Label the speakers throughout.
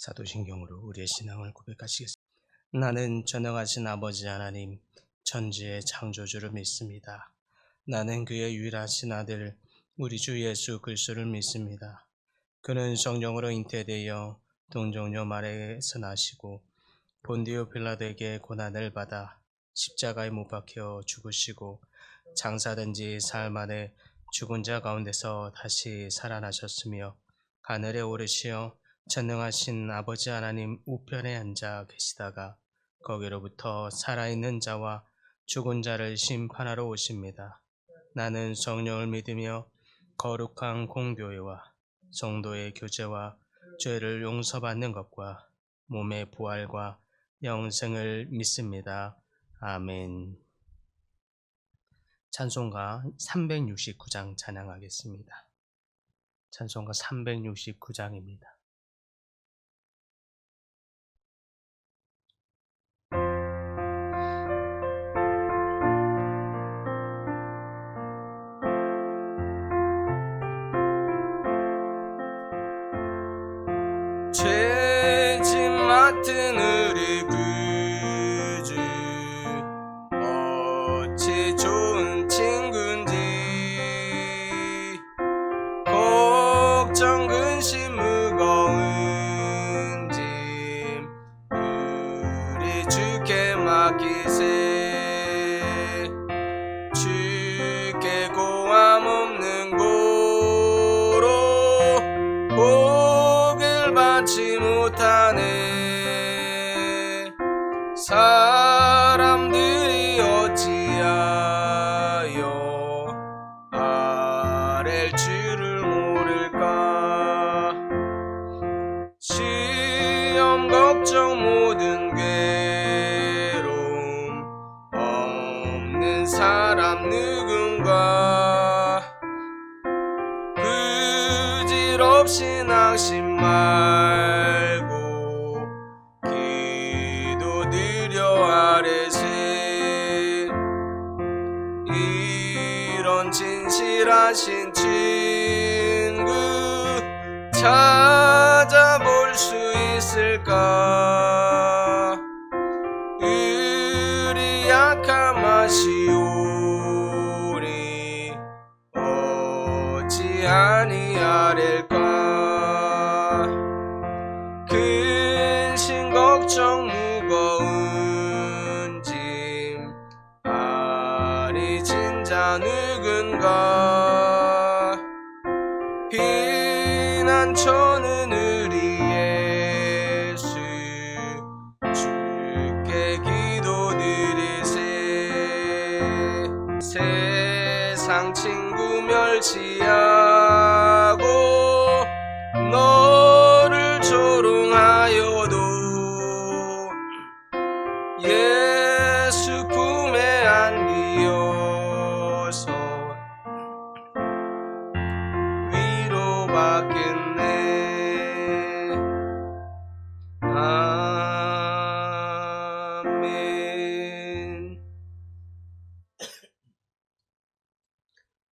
Speaker 1: 사도신경으로 우리의 신앙을 고백하시겠습니다. 나는 전능하신 아버지 하나님, 천지의 창조주를 믿습니다. 나는 그의 유일하신 아들 우리 주 예수 그리스도를 믿습니다. 그는 성령으로 잉태되어 동정녀 마리아에서 나시고 본디오 빌라도에게 고난을 받아 십자가에 못 박혀 죽으시고 장사된 지 사흘 만에 죽은 자 가운데서 다시 살아나셨으며 하늘에 오르시어 전능하신 아버지 하나님 우편에 앉아 계시다가 거기로부터 살아있는 자와 죽은 자를 심판하러 오십니다. 나는 성령을 믿으며 거룩한 공교회와 성도의 교제와 죄를 용서받는 것과 몸의 부활과 영생을 믿습니다. 아멘. 찬송가 369장 찬양하겠습니다. 찬송가 369장입니다. 죄짐 맡은 우리 구주 어찌 좋은 친구인지 걱정 근심 무거운 짐 우리 주께 맡기세. 주께 고함 없는 고로 받지 못하네. 사람들이 어찌하여 아랠 줄을 모를까. 시험 걱정 모든 괴로움 없는 사람 누군가. 부질없이 낙심 말고 기도 드려 아뢰세. 이런 진실하신 친구 찾아볼 수 있을까. 우리 약함 아시오니 어찌 아니하릴까. 근심 걱정 무거운 짐 아니 진자 누군가. 피난처는 우리 예수 주께 기도드리세. 세상 친구 멸시하고 너를 조롱하여도 예수 품에 안기어서 위로받겠네. 아멘.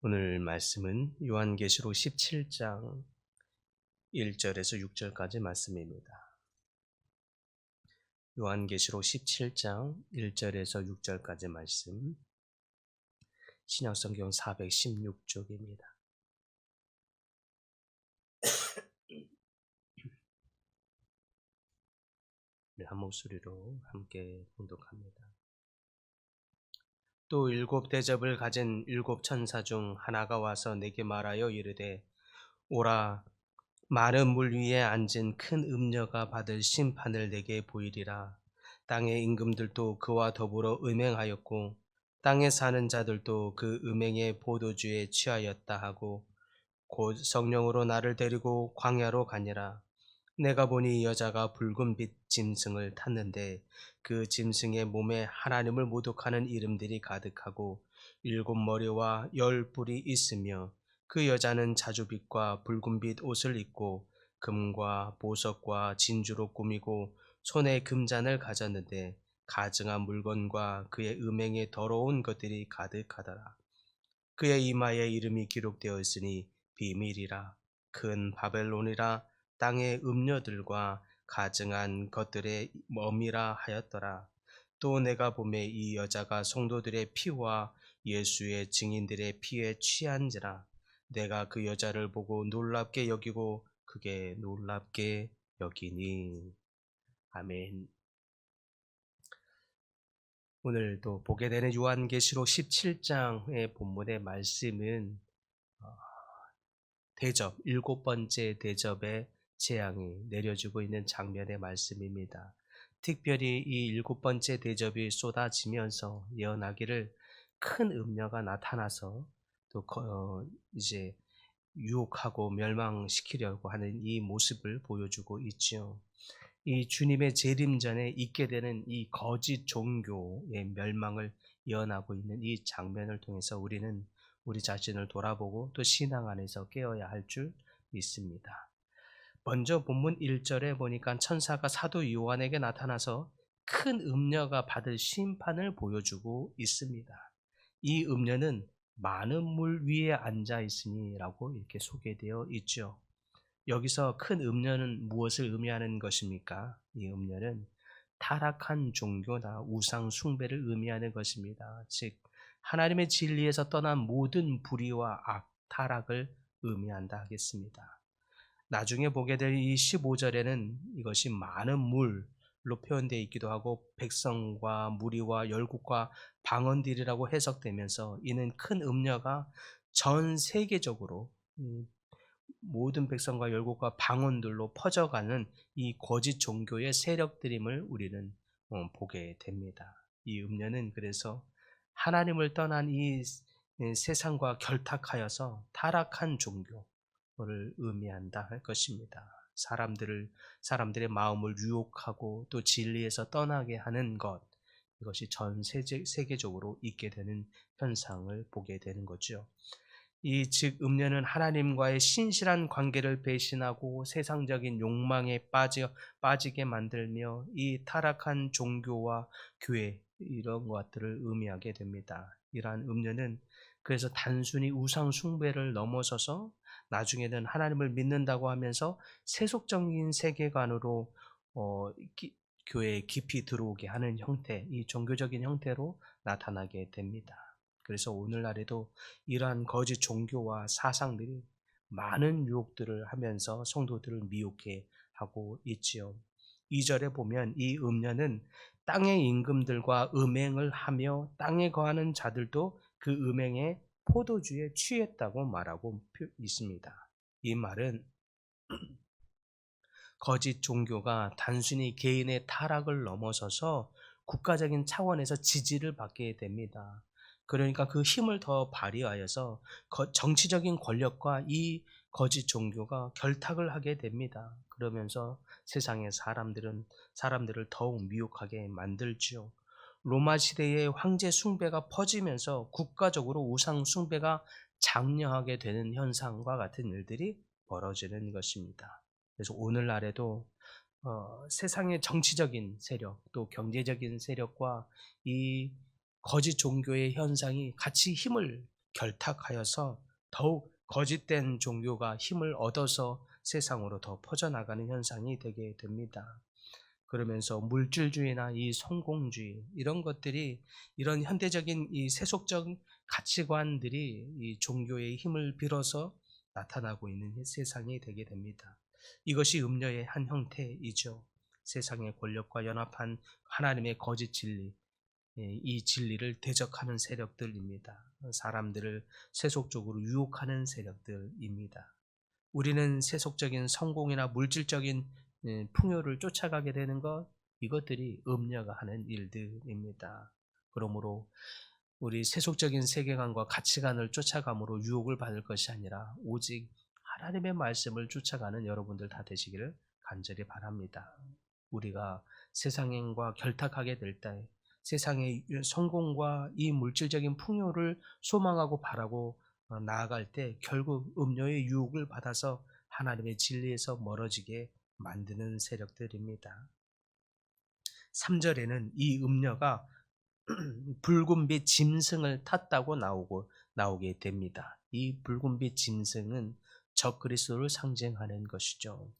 Speaker 1: 오늘 말씀은 요한계시록 17장 1절에서 6절까지 말씀입니다. 요한계시록 17장 1절에서 6절까지 말씀, 신약성경 416쪽입니다. 한 목소리로 함께 봉독합니다. 또 7 대접을 가진 7 천사 중 하나가 와서 내게 말하여 이르되, 오라, 많은 물 위에 앉은 큰 음녀가 받을 심판을 내게 보이리라. 땅의 임금들도 그와 더불어 음행하였고 땅에 사는 자들도 그 음행의 포도주에 취하였다 하고 곧 성령으로 나를 데리고 광야로 가니라. 내가 보니 여자가 붉은 빛 짐승을 탔는데 그 짐승의 몸에 하나님을 모독하는 이름들이 가득하고 7 머리와 10 뿔이 있으며 그 여자는 자주빛과 붉은빛 옷을 입고 금과 보석과 진주로 꾸미고 손에 금잔을 가졌는데 가증한 물건과 그의 음행에 더러운 것들이 가득하더라. 그의 이마에 이름이 기록되어 있으니 비밀이라 큰 바벨론이라 땅의 음녀들과 가증한 것들의 몸이라 하였더라. 또 내가 보매 이 여자가 성도들의 피와 예수의 증인들의 피에 취한지라. 내가 그 여자를 보고 놀랍게 여기고 크게 놀랍게 여기니. 아멘. 오늘 또 보게 되는 요한계시록 17장의 본문의 말씀은 대접, 일곱 번째 대접의 재앙이 내려지고 있는 장면의 말씀입니다. 특별히 이 일곱 번째 대접이 쏟아지면서 예언하기를 큰 음녀가 나타나서 또 이제 유혹하고 멸망시키려고 하는 이 모습을 보여주고 있죠. 이 주님의 재림 전에 있게 되는 이 거짓 종교의 멸망을 예언하고 있는 이 장면을 통해서 우리는 우리 자신을 돌아보고 또 신앙 안에서 깨어야 할 줄 믿습니다. 먼저 본문 1절에 보니까 천사가 사도 요한에게 나타나서 큰 음녀가 받을 심판을 보여주고 있습니다. 이 음녀는 많은 물 위에 앉아 있으니라고 이렇게 소개되어 있죠. 여기서 큰 음녀는 무엇을 의미하는 것입니까? 이 음녀는 타락한 종교나 우상 숭배를 의미하는 것입니다. 즉 하나님의 진리에서 떠난 모든 불의와 타락을 의미한다 하겠습니다. 나중에 보게 될 이 15절에는 이것이 많은 물로 표현되어 있기도 하고 백성과 무리와 열국과 방언들이라고 해석되면서 이는 큰 음녀가 전 세계적으로 모든 백성과 열국과 방언들로 퍼져가는 이 거짓 종교의 세력들임을 우리는 보게 됩니다. 이 음녀는 그래서 하나님을 떠난 이 세상과 결탁하여서 타락한 종교를 의미한다 할 것입니다. 사람들의 마음을 유혹하고 또 진리에서 떠나게 하는 것, 이것이 전 세계적으로 있게 되는 현상을 보게 되는 거죠. 이 즉 음녀는 하나님과의 신실한 관계를 배신하고 세상적인 욕망에 빠지게 만들며 이 타락한 종교와 교회 이런 것들을 의미하게 됩니다. 이러한 음녀는 그래서 단순히 우상 숭배를 넘어서서 나중에는 하나님을 믿는다고 하면서 세속적인 세계관으로 교회에 깊이 들어오게 하는 형태, 이 종교적인 형태로 나타나게 됩니다. 그래서 오늘날에도 이러한 거짓 종교와 사상들이 많은 유혹들을 하면서 성도들을 미혹해 하고 있지요. 2절에 보면 이 음녀는 땅의 임금들과 음행을 하며 땅에 거하는 자들도 그 음행에 포도주에 취했다고 말하고 있습니다. 이 말은 거짓 종교가 단순히 개인의 타락을 넘어서서 국가적인 차원에서 지지를 받게 됩니다. 그러니까 그 힘을 더 발휘하여서 정치적인 권력과 이 거짓 종교가 결탁을 하게 됩니다. 그러면서 세상의 사람들을 더욱 미혹하게 만들지요. 로마 시대의 황제 숭배가 퍼지면서 국가적으로 우상 숭배가 장려하게 되는 현상과 같은 일들이 벌어지는 것입니다. 그래서 오늘날에도 세상의 정치적인 세력 또 경제적인 세력과 이 거짓 종교의 현상이 같이 힘을 결탁하여서 더욱 거짓된 종교가 힘을 얻어서 세상으로 더 퍼져나가는 현상이 되게 됩니다. 그러면서 물질주의나 이 성공주의 이런 것들이 이런 현대적인 이 세속적 가치관들이 이 종교의 힘을 빌어서 나타나고 있는 세상이 되게 됩니다. 이것이 음녀의 한 형태이죠. 세상의 권력과 연합한 하나님의 거짓 진리, 이 진리를 대적하는 세력들입니다. 사람들을 세속적으로 유혹하는 세력들입니다. 우리는 세속적인 성공이나 물질적인 풍요를 쫓아가게 되는 것, 이것들이 음녀가 하는 일들입니다. 그러므로 우리 세속적인 세계관과 가치관을 쫓아감으로 유혹을 받을 것이 아니라 오직 하나님의 말씀을 쫓아가는 여러분들 다 되시기를 간절히 바랍니다. 우리가 세상과 결탁하게 될 때 세상의 성공과 이 물질적인 풍요를 소망하고 바라고 나아갈 때 결국 음료의 유혹을 받아서 하나님의 진리에서 멀어지게 만드는 세력들입니다. 3절에는 이 음녀가 붉은빛 짐승을 탔다고 나오게 됩니다. 이 붉은빛 짐승은 적그리스도를 상징하는 것이죠.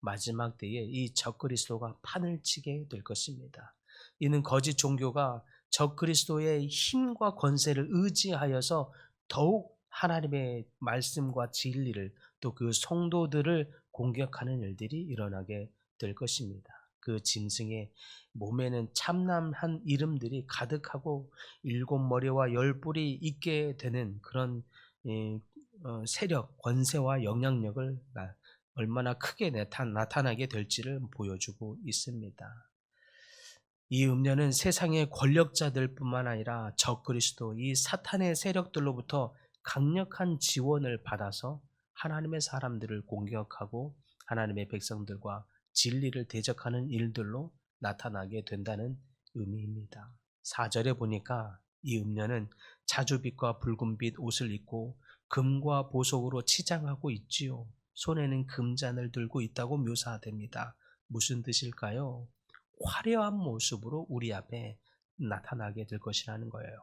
Speaker 1: 마지막 때에 이 적그리스도가 판을 치게 될 것입니다. 이는 거짓 종교가 적그리스도의 힘과 권세를 의지하여서 더욱 하나님의 말씀과 진리를 또 그 성도들을 공격하는 일들이 일어나게 될 것입니다. 그 짐승의 몸에는 참남한 이름들이 가득하고 일곱 머리와 열 뿔이 있게 되는 그런 세력, 권세와 영향력을 얼마나 크게 나타나게 될지를 보여주고 있습니다. 이 음녀는 세상의 권력자들뿐만 아니라 적그리스도 이 사탄의 세력들로부터 강력한 지원을 받아서 하나님의 사람들을 공격하고 하나님의 백성들과 진리를 대적하는 일들로 나타나게 된다는 의미입니다. 4절에 보니까 이 음녀는 자주빛과 붉은빛 옷을 입고 금과 보석으로 치장하고 있지요. 손에는 금잔을 들고 있다고 묘사됩니다. 무슨 뜻일까요? 화려한 모습으로 우리 앞에 나타나게 될 것이라는 거예요.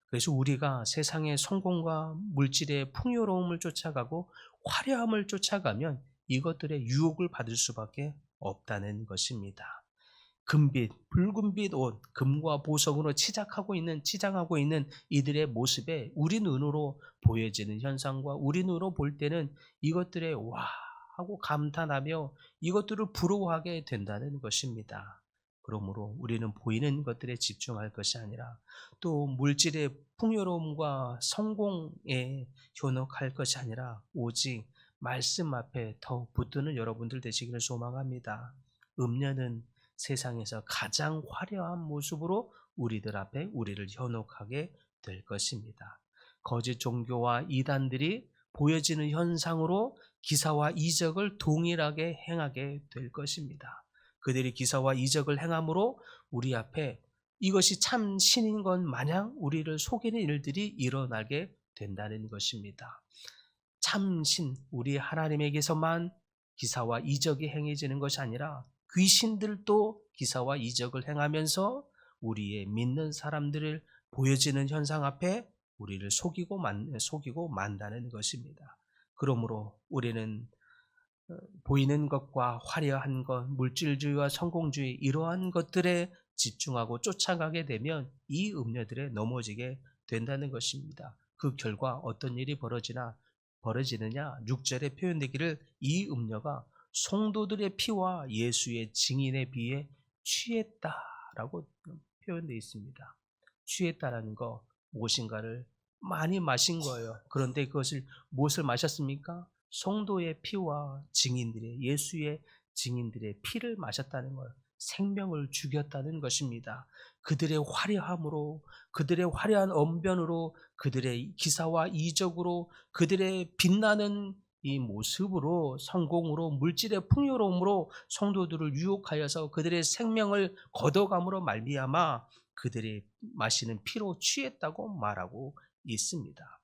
Speaker 1: 그래서 우리가 세상의 성공과 물질의 풍요로움을 쫓아가고 화려함을 쫓아가면 이것들의 유혹을 받을 수밖에 없다는 것입니다. 금빛, 붉은빛 옷, 금과 보석으로 치장하고 있는 이들의 모습에 우리 눈으로 보여지는 현상과 우리 눈으로 볼 때는 이것들에 와 하고 감탄하며 이것들을 부러워하게 된다는 것입니다. 그러므로 우리는 보이는 것들에 집중할 것이 아니라 또 물질의 풍요로움과 성공에 현혹할 것이 아니라 오직 말씀 앞에 더 붙드는 여러분들 되시기를 소망합니다. 음녀는 세상에서 가장 화려한 모습으로 우리들 앞에 우리를 현혹하게 될 것입니다. 거짓 종교와 이단들이 보여지는 현상으로 기사와 이적을 동일하게 행하게 될 것입니다. 그들이 기사와 이적을 행함으로 우리 앞에 이것이 참 신인 건 마냥 우리를 속이는 일들이 일어나게 된다는 것입니다. 참신, 우리 하나님에게서만 기사와 이적이 행해지는 것이 아니라 귀신들도 기사와 이적을 행하면서 우리의 믿는 사람들을 보여지는 현상 앞에 우리를 속이고 만다는 것입니다. 그러므로 우리는 보이는 것과 화려한 것, 물질주의와 성공주의 이러한 것들에 집중하고 쫓아가게 되면 이 음녀들에 넘어지게 된다는 것입니다. 그 결과 어떤 일이 벌어지느냐 6절에 표현되기를 이 음녀가 성도들의 피와 예수의 증인에 비해 취했다라고 표현되어 있습니다. 취했다라는 거 무엇인가를 많이 마신 거예요. 그런데 그것을 무엇을 마셨습니까? 성도의 피와 증인들의 예수의 증인들의 피를 마셨다는 것, 생명을 죽였다는 것입니다. 그들의 화려함으로, 그들의 화려한 언변으로, 그들의 기사와 이적으로, 그들의 빛나는 이 모습으로, 성공으로, 물질의 풍요로움으로 성도들을 유혹하여서 그들의 생명을 걷어감으로 말미암아 그들이 마시는 피로 취했다고 말하고 있습니다.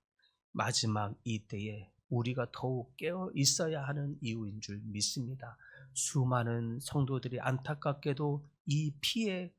Speaker 1: 마지막 이때에 우리가 더욱 깨어 있어야 하는 이유인 줄 믿습니다. 수많은 성도들이 안타깝게도 이 피에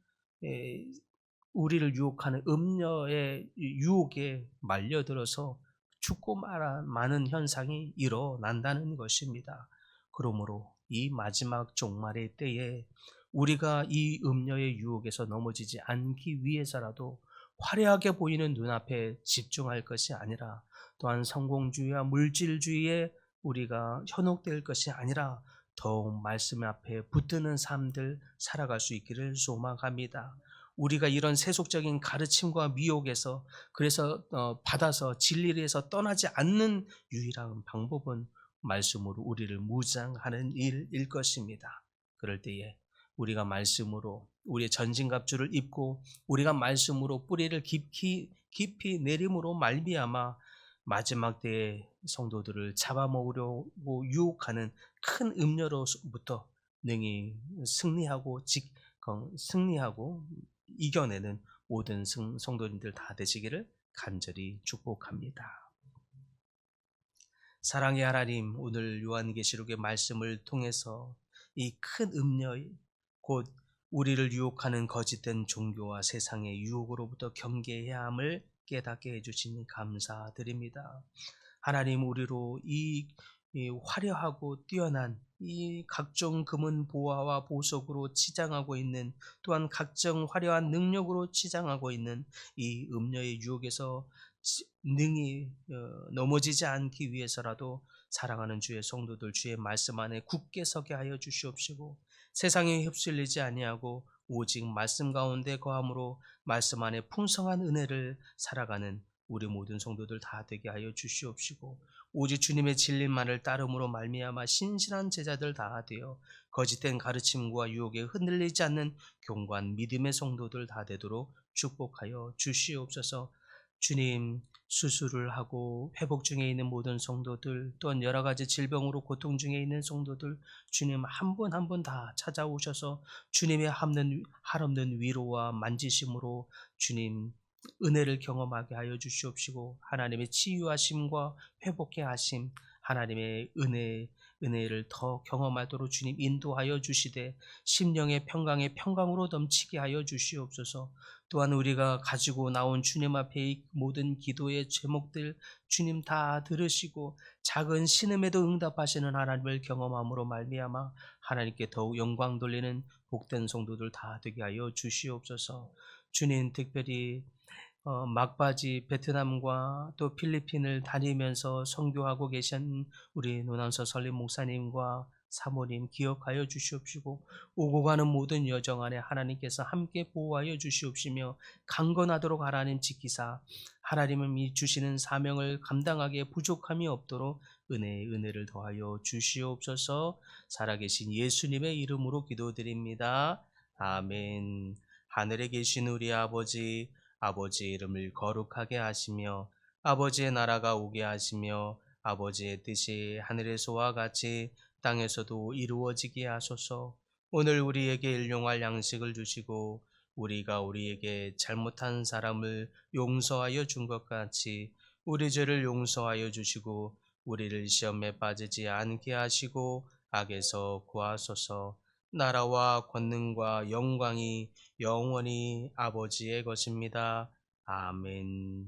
Speaker 1: 우리를 유혹하는 음녀의 유혹에 말려들어서 죽고 마는 현상이 일어난다는 것입니다. 그러므로 이 마지막 종말의 때에 우리가 이 음녀의 유혹에서 넘어지지 않기 위해서라도 화려하게 보이는 눈앞에 집중할 것이 아니라 또한 성공주의와 물질주의에 우리가 현혹될 것이 아니라 더욱 말씀 앞에 붙드는 삶들 살아갈 수 있기를 소망합니다. 우리가 이런 세속적인 가르침과 미혹에서 그래서 받아서 진리에서 떠나지 않는 유일한 방법은 말씀으로 우리를 무장하는 일일 것입니다. 그럴 때에 우리가 말씀으로 우리의 전신갑주를 입고 우리가 말씀으로 뿌리를 깊이 내림으로 말미암아 마지막 때의 성도들을 잡아먹으려고 유혹하는 큰 음녀로부터 능히 승리하고 이겨내는 모든 성도님들 다 되시기를 간절히 축복합니다. 사랑의 하나님, 오늘 요한계시록의 말씀을 통해서 이 큰 음녀 곧 우리를 유혹하는 거짓된 종교와 세상의 유혹으로부터 경계해야 함을 깨닫게 해주시니 감사드립니다. 하나님, 우리로 이 이 화려하고 뛰어난 이 각종 금은 보화와 보석으로 치장하고 있는, 또한 각종 화려한 능력으로 치장하고 있는 이 음녀의 유혹에서 능히 넘어지지 않기 위해서라도 사랑하는 주의 성도들 주의 말씀 안에 굳게 서게 하여 주시옵시고, 세상에 휩쓸리지 아니하고 오직 말씀 가운데 거함으로 말씀 안에 풍성한 은혜를 살아가는 우리 모든 성도들 다 되게 하여 주시옵시고, 오직 주님의 진리만을 따름으로 말미암아 신실한 제자들 다 되어 거짓된 가르침과 유혹에 흔들리지 않는 견고한 믿음의 성도들 다 되도록 축복하여 주시옵소서. 주님, 수술을 하고 회복 중에 있는 모든 성도들, 또한 여러 가지 질병으로 고통 중에 있는 성도들, 주님 한 분 한 분 다 찾아오셔서 주님의 한없는 위로와 만지심으로 주님 은혜를 경험하게 하여 주시옵시고, 하나님의 치유하심과 회복케 하심, 하나님의 은혜를 더 경험하도록 주님 인도하여 주시되 심령의 평강의 평강으로 넘치게 하여 주시옵소서. 또한 우리가 가지고 나온 주님 앞에 이 모든 기도의 제목들 주님 다 들으시고 작은 신음에도 응답하시는 하나님을 경험함으로 말미암아 하나님께 더욱 영광 돌리는 복된 성도들 다 되게 하여 주시옵소서. 주님, 특별히 막바지 베트남과 또 필리핀을 다니면서 선교하고 계신 우리 노남서 설립 목사님과 사모님 기억하여 주시옵시고, 오고 가는 모든 여정 안에 하나님께서 함께 보호하여 주시옵시며 강건하도록 하나님 지키사 하나님이 주시는 사명을 감당하기에 부족함이 없도록 은혜를 더하여 주시옵소서. 살아계신 예수님의 이름으로 기도드립니다. 아멘. 하늘에 계신 우리 아버지, 아버지의 이름을 거룩하게 하시며 아버지의 나라가 오게 하시며 아버지의 뜻이 하늘에서와 같이 땅에서도 이루어지게 하소서. 오늘 우리에게 일용할 양식을 주시고 우리가 우리에게 잘못한 사람을 용서하여 준 것 같이 우리 죄를 용서하여 주시고 우리를 시험에 빠지지 않게 하시고 악에서 구하소서. 나라와 권능과 영광이 영원히 아버지의 것입니다. 아멘.